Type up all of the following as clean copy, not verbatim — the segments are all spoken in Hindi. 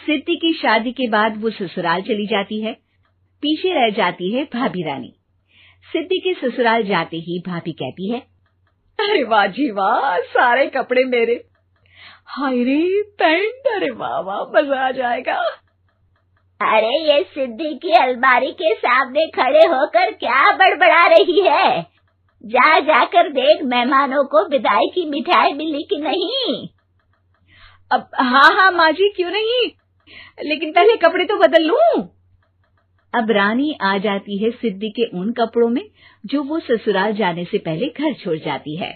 सिद्धि की शादी के बाद वो ससुराल चली जाती है। पीछे रह जाती है भाभी रानी। सिद्धि के ससुराल जाते ही भाभी कहती है, अरे वाह जी वाह, सारे कपड़े मेरे। हाय रे पैंट, अरे वाह वाह, मजा आ जाएगा। अरे ये सिद्धि की अलमारी के सामने खड़े होकर क्या बड़बड़ा रही है? जाकर देख मेहमानों को विदाई की मिठाई मिली कि नहीं। अब हाँ माँ जी, क्यों नहीं, लेकिन पहले कपड़े तो बदल लूं। अब रानी आ जाती है सिद्धि के उन कपड़ों में जो वो ससुराल जाने से पहले घर छोड़ जाती है।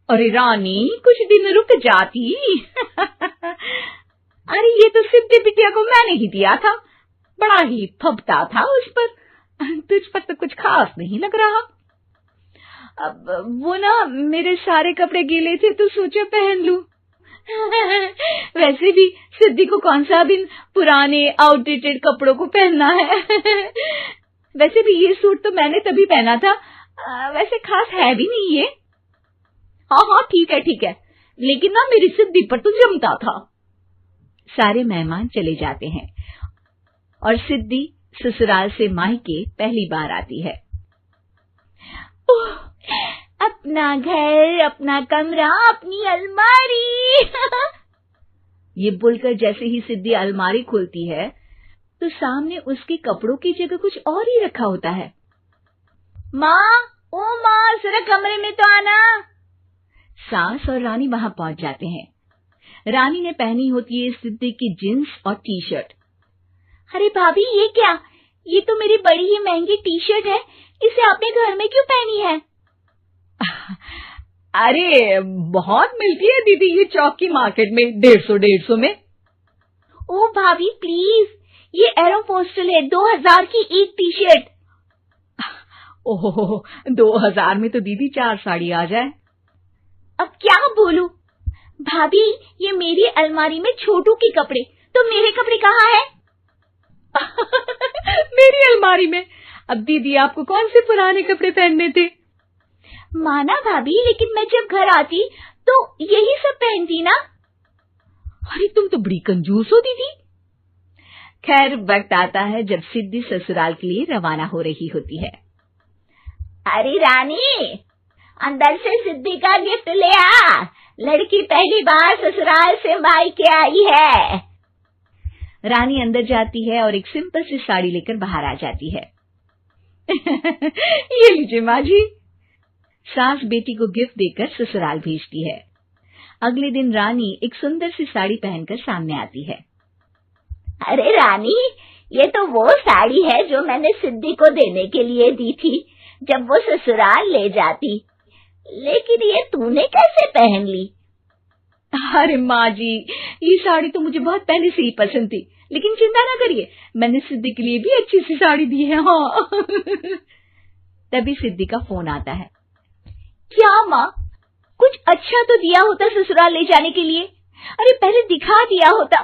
अरे रानी, कुछ दिन रुक जाती। अरे ये तो सिद्धि बिटिया को मैंने ही दिया था, बड़ा ही फबता था उस पर, तुझ पर तो कुछ खास नहीं लग रहा। अब वो ना मेरे सारे कपड़े गीले थे तो सोचा पहन लूं। वैसे भी सिद्धि को कौन सा भी पुराने आउटडेटेड कपड़ों को पहनना है। वैसे भी ये सूट तो मैंने तभी पहना था, वैसे खास है भी नहीं ये। हाँ ठीक है, लेकिन ना मेरी सिद्धि पर तो जमता था। सारे मेहमान चले जाते हैं और सिद्धि ससुराल से मायके पहली बार आती है। अपना घर, अपना कमरा, अपनी अलमारी। ये बोलकर जैसे ही सिद्धि अलमारी खोलती है तो सामने उसके कपड़ों की जगह कुछ और ही रखा होता है। माँ, जरा कमरे में तो आना। सास और रानी वहां पहुंच जाते हैं। रानी ने पहनी होती है सिद्धि की जींस और टी शर्ट। अरे भाभी, ये क्या? ये तो मेरी बड़ी ही महंगी टी शर्ट है, इसे आपने घर में क्यों पहनी है? अरे बहुत मिलती है दीदी ये चौक की मार्केट में, 150 में। ओ भाभी प्लीज, ये एरोपोस्टल है, 2000 की एक टी शर्ट। ओहो, 2000 में तो दीदी 4 साड़ी आ जाए। अब क्या बोलूं? भाभी, ये मेरी अलमारी में छोटू के कपड़े, तो मेरे कपड़े कहाँ हैं? मेरी अलमारी में? अब दीदी आपको कौन से पुराने कपड़े पहनने थे? माना भाभी, लेकिन मैं जब घर आती तो यही सब पहनती ना। अरे तुम तो बड़ी कंजूस हो दीदी। खैर, वक्त आता है जब सिद्धि ससुराल के लिए रवाना हो रही होती है। अरे रानी, अंदर से सिद्धि का गिफ्ट ले आ, लड़की पहली बार ससुराल से मायके आई है। रानी अंदर जाती है और एक सिंपल सी साड़ी लेकर बाहर आ जाती है। ये लीजिए माँ जी। सास बेटी को गिफ्ट देकर ससुराल भेजती है। अगले दिन रानी एक सुंदर सी साड़ी पहनकर सामने आती है। अरे रानी, ये तो वो साड़ी है जो मैंने सिद्धि को देने के लिए दी थी जब वो ससुराल ले जाती, लेकिन ये तूने कैसे पहन ली? अरे माँ जी, ये साड़ी तो मुझे बहुत पहले से ही पसंद थी, लेकिन चिंता ना करिए, मैंने सिद्धि के लिए भी अच्छी सी साड़ी दी है। हाँ। तभी सिद्धि का फोन आता है। क्या माँ, कुछ अच्छा तो दिया होता ससुराल ले जाने के लिए। अरे पहले दिखा दिया होता।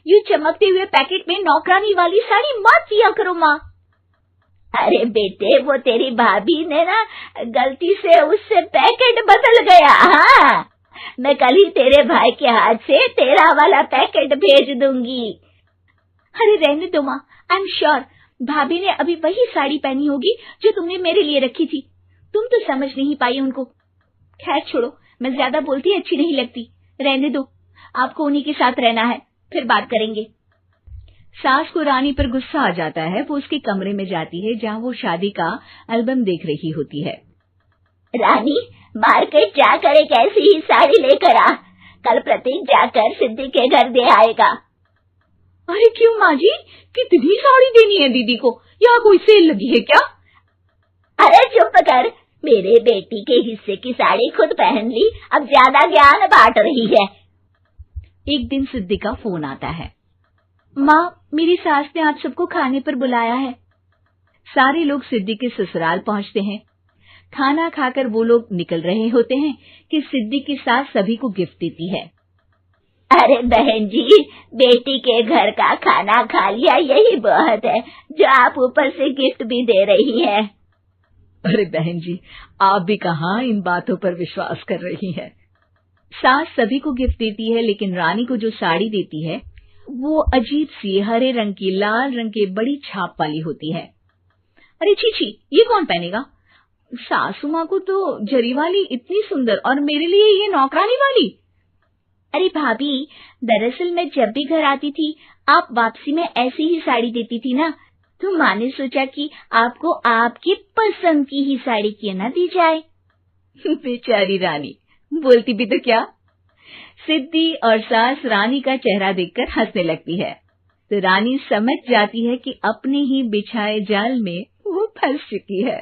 यूं चमकते हुए पैकेट में नौकरानी वाली साड़ी मत दिया करो माँ। अरे बेटे, वो तेरी भाभी ने ना गलती से उससे पैकेट बदल गया। हाँ, मैं कल ही तेरे भाई के हाथ से तेरा वाला पैकेट भेज दूंगी। अरे रहने दो माँ, आई एम श्योर भाभी ने अभी वही साड़ी पहनी होगी जो तुमने मेरे लिए रखी थी। तुम तो समझ नहीं पाई उनको। खैर छोड़ो, मैं ज्यादा बोलती अच्छी नहीं लगती, रहने दो, आपको उन्हीं के साथ रहना है, फिर बात करेंगे। सास को रानी पर गुस्सा आ जाता है। वो उसके कमरे में जाती है जहाँ वो शादी का एल्बम देख रही होती है। रानी, मार्केट जाकर एक ऐसी ही साड़ी लेकर आ, कल प्रतीक जाकर सिद्धि के घर दे आएगा। अरे क्यों माँ जी, कितनी साड़ी देनी है दीदी को? यहाँ कोई सेल लगी है क्या? अरे चुप कर, मेरे बेटी के हिस्से की साड़ी खुद पहन ली, अब ज्यादा ज्ञान बांट रही है। एक दिन सिद्धि का फोन आता है। माँ, मेरी सास ने आप सबको खाने पर बुलाया है। सारे लोग सिद्धि के ससुराल पहुंचते हैं। खाना खाकर वो लोग निकल रहे होते हैं कि सिद्धि की सास सभी को गिफ्ट देती है। अरे बहन जी, बेटी के घर का खाना खा लिया, यही बहुत है जो आप ऊपर से गिफ्ट भी दे रही है। अरे बहन जी, आप भी कहाँ इन बातों पर विश्वास कर रही हैं। सास सभी को गिफ्ट देती है, लेकिन रानी को जो साड़ी देती है वो अजीब सी हरे रंग की लाल रंग के बड़ी छाप वाली होती है। अरे छी, ये कौन पहनेगा? सासू माँ को तो जरी वाली इतनी सुंदर, और मेरे लिए ये नौकरानी वाली। अरे भाभी, दरअसल मैं जब भी घर आती थी आप वापसी में ऐसी ही साड़ी देती थी ना, तो माँ ने सोचा कि आपको आपकी पसंद की ही साड़ी क्यों ना दी जाए। बेचारी रानी, बोलती भी तो क्या। सिद्धि और सास रानी का चेहरा देखकर हंसने लगती है, तो रानी समझ जाती है कि अपने ही बिछाए जाल में वो फंस चुकी है।